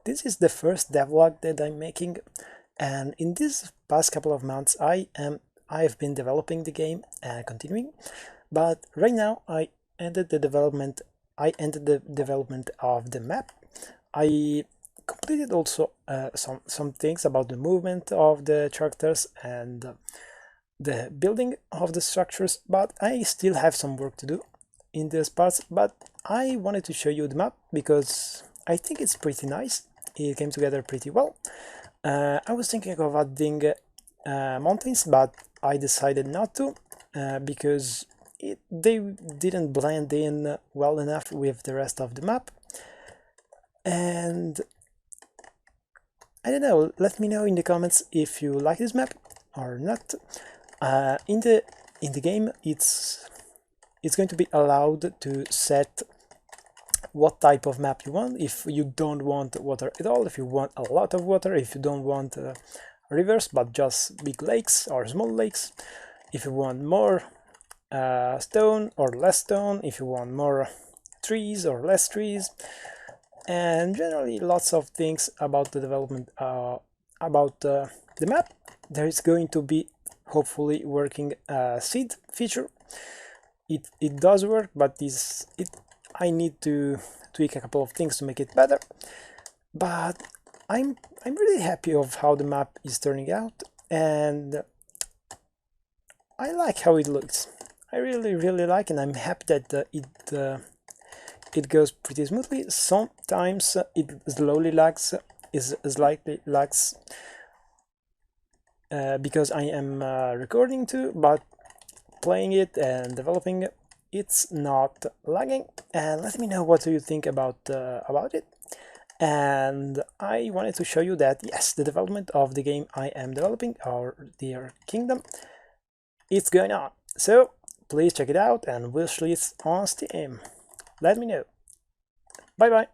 This is the first devlog that I'm making, and in this past couple of months I've been developing the game and continuing, but right now I ended the development of the map. I completed also some things about the movement of the characters and the building of the structures, but I still have some work to do in these parts. But I wanted to show you the map because I think it's pretty nice. It came together pretty well. I was thinking of adding mountains, but I decided not to because they didn't blend in well enough with the rest of the map. And I don't know, let me know in the comments if you like this map or not. In the game, it's going to be allowed to set what type of map you want. If you don't want water at all, if you want a lot of water, if you don't want rivers but just big lakes or small lakes, if you want more stone or less stone, if you want more trees or less trees, and generally lots of things about the development about the map. There is going to be hopefully working seed feature. It does work, but I need to tweak a couple of things to make it better. But I'm really happy of how the map is turning out, and I like how it looks. I really like, and I'm happy that it goes pretty smoothly. Sometimes it slowly lags, slightly lags, because I am recording too, but playing it and developing it's not lagging. And let me know what do you think about it. And I wanted to show you that yes, the development of the game I am developing, our dear kingdom, it's going on. So please check it out and wish list on Steam. Let me know. Bye bye.